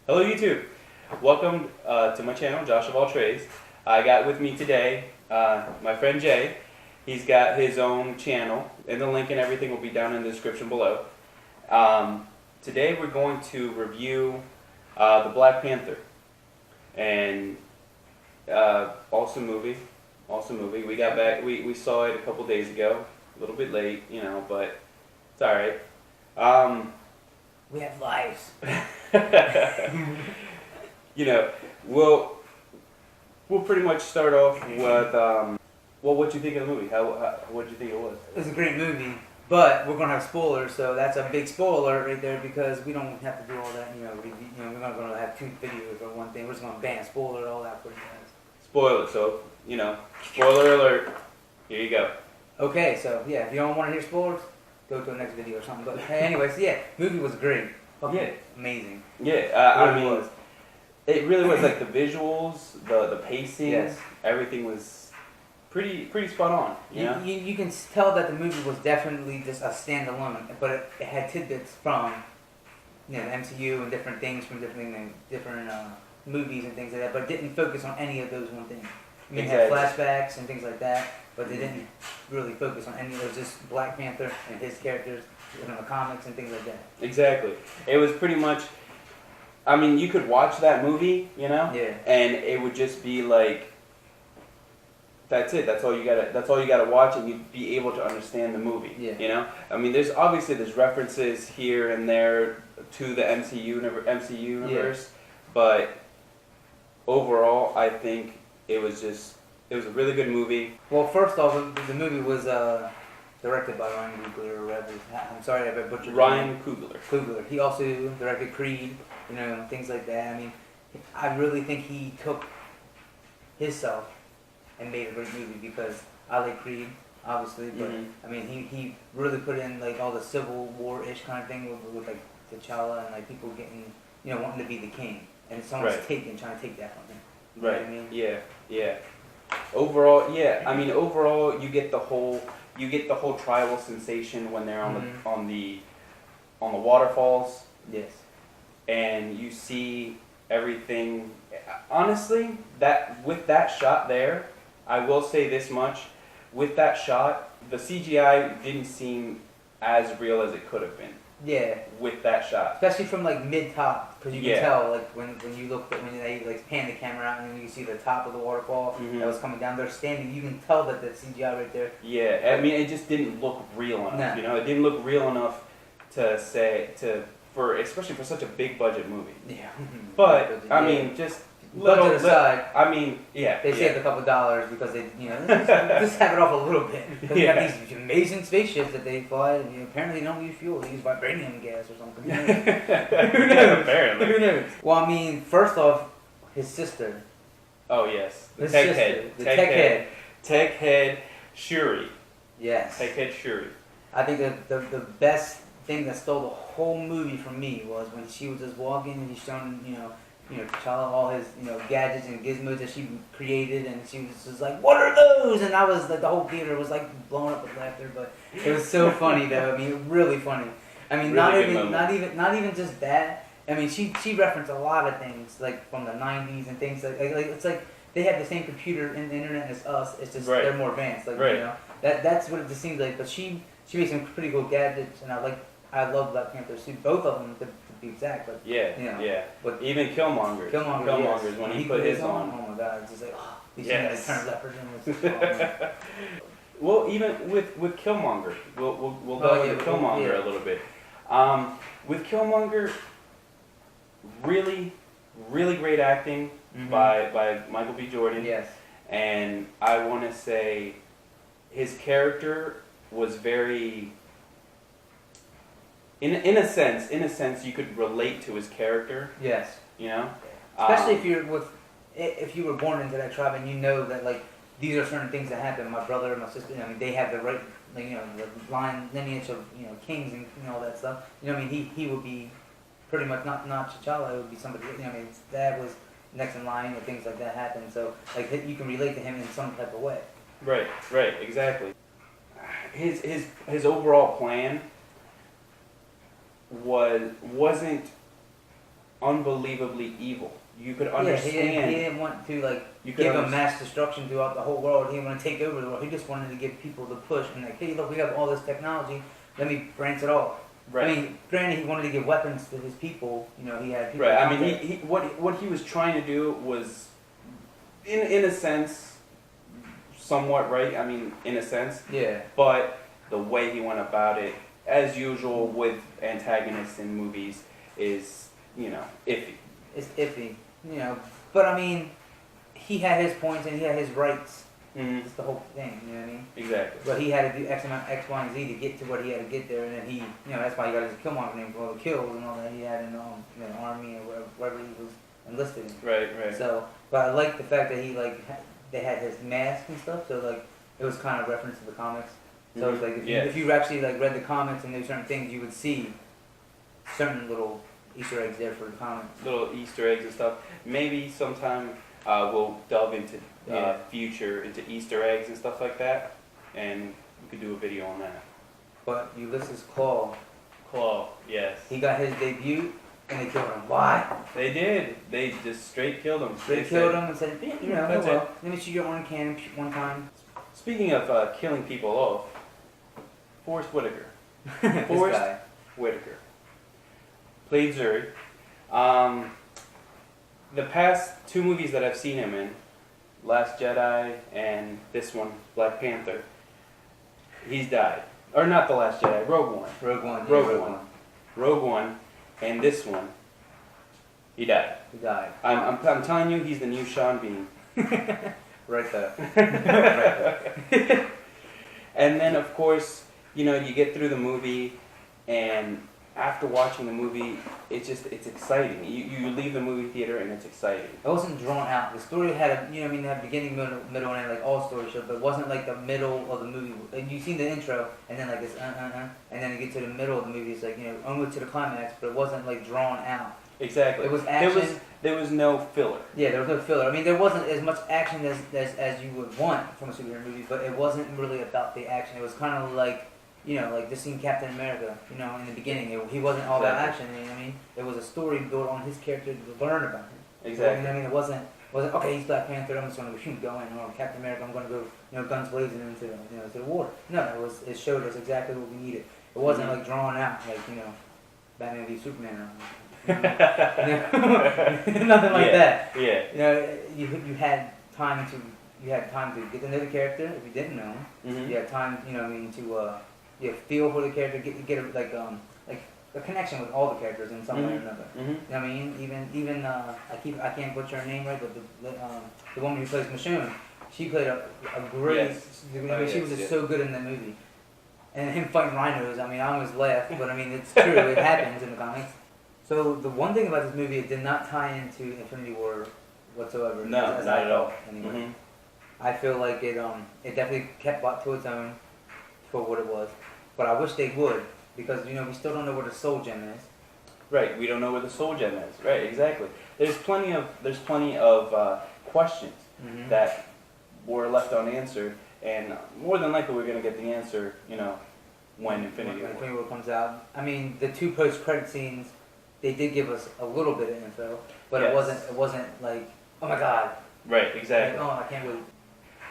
Hello YouTube! Welcome to my channel, Josh of All Trades. I got with me today my friend Jay. He's got his own channel, and the link and everything will be down in the description below. Today we're going to review the Black Panther, and awesome movie. Awesome movie. We got back. We saw it a couple days ago. A little bit late, you know, but it's all right. We have lives. You know, we'll pretty much start off with well, what you think of the movie? What did you think it was? It was a great movie, but we're gonna have spoilers, so that's a big spoiler right there because we don't have to do all that. We're not gonna have two videos or one thing. We're just gonna ban spoiler all that for you guys. Spoiler. So spoiler alert. Here you go. Okay, so yeah, if you don't want to hear spoilers, go to the next video or something. But hey, anyways, yeah, movie was great. Yeah, amazing. Yeah, I Really mean, was. it really was like the visuals, the pacing, Yes. everything was pretty spot on. You can tell that the movie was definitely just a standalone, but it had tidbits from the MCU and different things from different movies and things like that, but it didn't focus on any of those one thing. I mean, it had flashbacks and things like that, but they didn't really focus on any of those. Just Black Panther and his characters in the comics and things like that. Exactly. It was pretty much. I mean, you could watch that movie, Yeah. and it would just be like, that's it. That's all you gotta watch, and you'd be able to understand the movie. Yeah. I mean, there's references here and there to the MC universe, but overall, I think it was a really good movie. Well, first off, the movie was directed by Ryan Coogler or whatever. I'm sorry if I butchered Ryan Coogler. Coogler. He also directed Creed, things like that. I mean, I really think he took himself and made a great movie because I like Creed, obviously, but I mean, he really put in like all the Civil War-ish kind of thing with like T'Challa and like people getting, wanting to be the king, and someone's trying to take that from him. You know what I mean? Yeah. Overall, I mean, overall, you get the whole tribal sensation when they're on the waterfalls. Yes. And you see everything. Honestly, with that shot there, I will say this much: with that shot, the CGI didn't seem as real as it could have been. Yeah. With that shot, especially from like mid top, because you can tell like when you look when they like pan the camera out and you see the top of the waterfall that was coming down. They're standing. You can tell that CGI right there. Yeah, I mean, it just didn't look real enough. No. It didn't look real enough especially for such a big budget movie. Yeah. But I mean, just budget aside. I mean, yeah. They saved a couple $, because they, just have it off a little bit. Because they have these amazing spaceships that they fly. And, apparently, they don't use fuel; they use vibranium gas or something. Who knows? Apparently. Who knows? Well, I mean, first off, his sister. Oh yes, the his tech sister, head, the tech head, Shuri. Yes. Tech head Shuri. I think the best thing that stole the whole movie from me was when she was just walking and he's showing, T'Challa all his, gadgets and gizmos that she created, and she was just like, "What are those?" And I was like, the whole theater was like blowing up with laughter, but it was so funny though. I mean, really funny. I mean, Really not even just that. I mean, she referenced a lot of things like from the '90s and things like it's like they have the same computer and the internet as us. It's just they're more advanced. Like that's what it just seems like. But she made some pretty cool gadgets, and I love Black Panther suit, both of them to be exact. But But even Killmonger's yes. when he put his on. Oh my God! It's just like these things that turn leopard in. Well, even with Killmonger, we'll go into Killmonger a little bit. With Killmonger, really great acting by Michael B. Jordan. Yes. And I want to say his character was very, in a sense, you could relate to his character. Yes. Especially if you were born into that tribe and you know that like these are certain things that happen. My brother and my sister, they have the right, the lineage of kings and all that stuff. He would be pretty much not T'Challa. It would be somebody. His dad was next in line, or things like that happen. So like you can relate to him in some type of way. Right, exactly. His overall plan wasn't unbelievably evil. You could Yeah, understand. he didn't want to like You could give them understand. mass destruction throughout the whole world. He didn't want to take over the world. He just wanted to give people the push and like, hey, look, we have all this technology. Let me branch it off. Right. I mean, granted, he wanted to give weapons to his people. You know, he had people. Right. I out mean, there. what he was trying to do was, in a sense, somewhat right. I mean, in a sense, Yeah. but the way he went about it, as usual with antagonists in movies, is iffy. It's iffy, you know. But I mean, he had his points and he had his rights. Mm-hmm. That's the whole thing, you know what I mean? Exactly. But he had to do X amount, X, Y, and Z to get to what he had to get there, and then he, that's why he got his Killmonger name for all the kills and all that he had in the army or wherever he was enlisted in. Right. Right. So, but I like the fact that he they had his mask and stuff, so like it was kind of reference to the comics. So it's like if you actually like read the comics and knew certain things, you would see certain little Easter eggs there for the comics. Little Easter eggs and stuff. Maybe sometime we'll delve into into Easter eggs and stuff like that, and we could do a video on that. But Ulysses Claw, Yes. he got his debut and they killed him. Why? They did. They just straight killed him. They killed him and said, That's well, let me shoot your own cannon one time. Speaking of killing people off, Forrest Whitaker. This Forrest guy. Whitaker played Zuri. The past two movies that I've seen him in, Last Jedi and this one, Black Panther, he's died. Or not The Last Jedi, Rogue One. Rogue One, and this one, he died. He died. I'm telling you, he's the new Sean Bean. Right there. And then, of course, you get through the movie, and after watching the movie, it's exciting. You leave the movie theater, and it's exciting. It wasn't drawn out. The story had they had beginning, middle, and end, like all story shows, but it wasn't like the middle of the movie. And you see the intro, and then like this, and then you get to the middle of the movie, it's like, almost to the climax, but it wasn't like drawn out. Exactly. It was action. There was no filler. Yeah, there was no filler. I mean, there wasn't as much action as you would want from a superhero movie, but it wasn't really about the action. It was kind of like, like just seeing Captain America, in the beginning. He wasn't all about action, you know what I mean? It was a story built on his character to learn about him. Exactly. You know what I mean? It wasn't okay, he's Black Panther, I'm just going to shoot going, or Captain America, I'm going to go, guns blazing into the water. No, it showed us exactly what we needed. It wasn't like drawn out, like, Batman v Superman. Nothing like that. Yeah. You had time to get to know the character if you didn't know him. Mm-hmm. You had time, to feel for the character, get a connection with all the characters in some way or another. Mm-hmm. You know what I mean? Even I can't butcher her name right, but the woman who plays Michonne, she played a great. Yes. She was just so good in that movie. And him fighting rhinos, I always laugh, but it's true. It happens in the comics. So the one thing about this movie, it did not tie into Infinity War whatsoever. No, as not I at all. felt, anyway. Mm-hmm. I feel like it definitely kept to its own for what it was. But I wish they would, because we still don't know where the soul gem is. Right. We don't know where the soul gem is. Right. Exactly. There's plenty of questions that were left unanswered, and more than likely we're gonna get the answer. When Infinity War comes out. The two post-credit scenes, they did give us a little bit of info, but it wasn't like, oh my god. Right, exactly. Like, oh, I can't wait.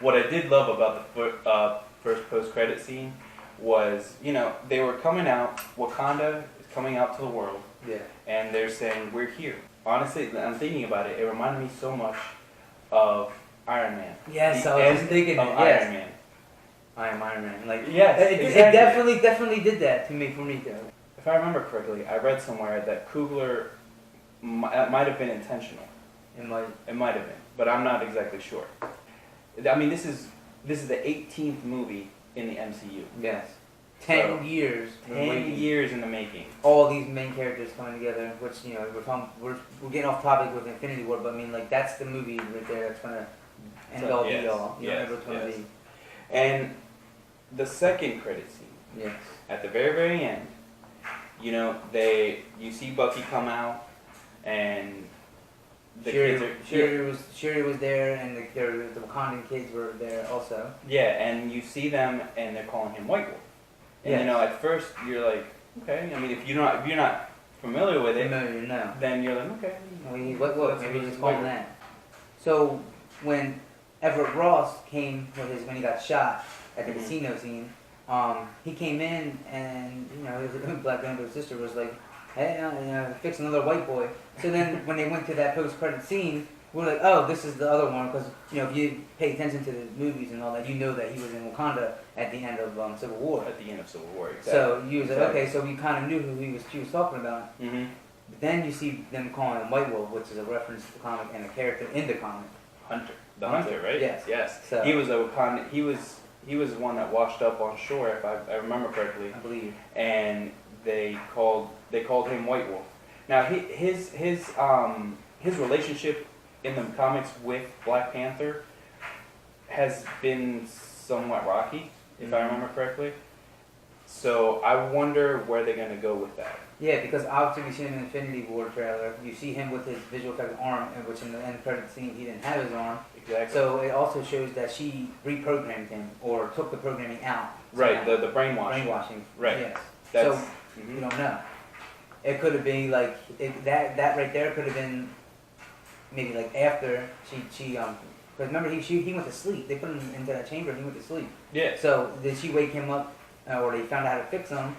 What I did love about the first post-credit scene was, they were coming out, Wakanda is coming out to the world, and they're saying, we're here. Honestly, I'm thinking about it, it reminded me so much of Iron Man. Yes, I was just thinking of Iron Man. I am Iron Man. Exactly. It definitely did that for me though. If I remember correctly, I read somewhere that Coogler might have been intentional. It might have been, but I'm not exactly sure. This is the 18th movie in the MCU. Yes. 10 years. 10 years in the making. All these main characters coming together, which we're getting off topic with Infinity War, but that's the movie right there that's gonna end all be all. It's gonna be. And the second credit scene. Yes. At the very, very end, you see Bucky come out, and the kids are... Shuri was there, and the Wakandan kids were there also. Yeah, and you see them, and they're calling him White Wolf. And at first you're like, okay. If you're not familiar with it, familiar, no. then you're like, okay. What? Maybe just call him that. So when Everett Ross came when he got shot at the Mhm. casino scene, he came in and his black grandmother's sister was like, "Hey, fix another white boy." So then when they went to that post-credit scene, we're like, "Oh, this is the other one," because if you pay attention to the movies and all that, you know that he was in Wakanda at the end of Civil War. At the end of Civil War, exactly. So you was like, Exactly. okay, so we kind of knew who she was talking about. Mm-hmm. But then you see them calling him White Wolf, which is a reference to the comic and a character in the comic. Hunter. The Hunter, right? Yes. Yes. So- He was a Wakanda. He was one that washed up on shore, if I remember correctly, I believe. and they called him White Wolf. Now his relationship in the comics with Black Panther has been somewhat rocky, if I remember correctly. So I wonder where they're gonna go with that. Yeah, because obviously we see him in Infinity War trailer. You see him with his visual effect arm, which in the end credit scene he didn't have his arm. Exactly. So it also shows that she reprogrammed him or took the programming out. Right. somehow. The brainwashing. Brainwashing. Right. Yes. That's. So Mhm. we don't know. It could have been like that right there could have been maybe like after she because remember he went to sleep. They put him into that chamber and he went to sleep. Yeah. So did she wake him up or they found out how to fix him,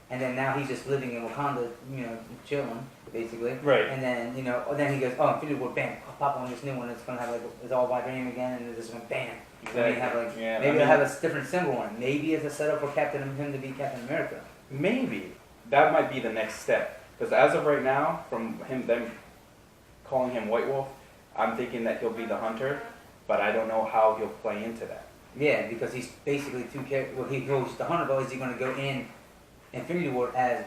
and then now he's just living in Wakanda, chilling basically. Right. And then then he goes, oh, Infinity War, bam, pop on this new one. It's gonna have like it's all vibranium again, and it's just gonna bam. Exactly. And they have like Yeah, maybe I they'll mean- have a different symbol on it. Maybe it's a setup for him to be Captain America. Maybe that might be the next step. Because as of right now, from them calling him White Wolf, I'm thinking that he'll be the Hunter, but I don't know how he'll play into that. Yeah, because he's basically two characters. Well, he goes the Hunter, but is he going to go in Infinity War as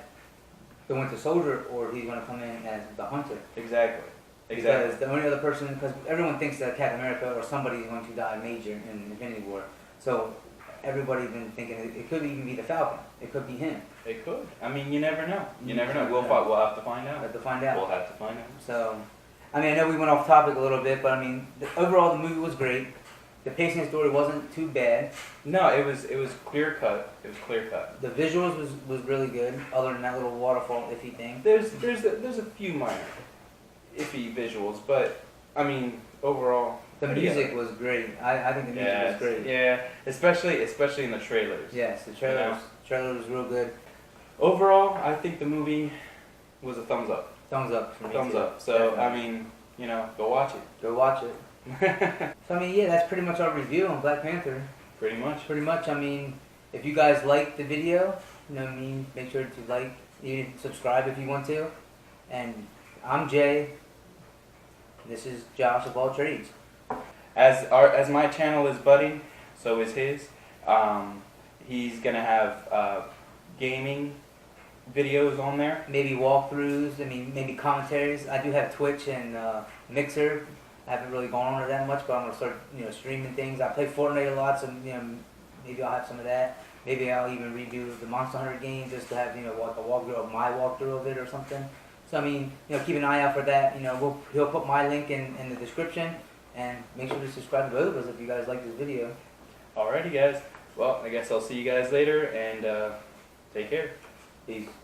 the Winter Soldier, or he's going to come in as the Hunter? Exactly. Exactly. Because the only other person, because everyone thinks that Captain America or somebody is going to die major in Infinity War, so everybody's been thinking it could even be the Falcon. It could be him. It could. I mean, you never know. You never know. never We'll know. We'll have to find We'll out. have to find out. We'll have to find out. So, I mean, I know we went off topic a little bit, but I mean, overall the movie was great. The pacing of the story wasn't too bad. No, it was clear cut. It was clear cut. The visuals was really good, other than that little waterfall iffy thing. There's a few minor iffy visuals, but I mean overall. The pretty music good. was great. I think the music Yes, was great. yeah, especially in the trailers. Yes, the Yeah. trailer was real good. Overall, I think the movie was a thumbs up. Thumbs up for me. Thumbs too. up. So Definitely. I mean, go watch it. Go watch it. So I mean, yeah, that's pretty much our review on Black Panther. Pretty much. Pretty much. I mean, if you guys liked the video, make sure to like, you subscribe if you want to. And I'm Jay. This is Josh of All Trades. As my channel is budding, so is his. He's gonna have gaming videos on there. Maybe walkthroughs. I mean, maybe commentaries. I do have Twitch and Mixer. I haven't really gone on it that much, but I'm gonna start, streaming things. I play Fortnite a lot, so maybe I'll have some of that. Maybe I'll even redo the Monster Hunter game just to have, like a walkthrough of my walkthrough of it or something. So I mean, keep an eye out for that. He'll put my link in the description, and make sure to subscribe to both of us if you guys like this video. Alrighty, guys. Well, I guess I'll see you guys later, and take care. Peace.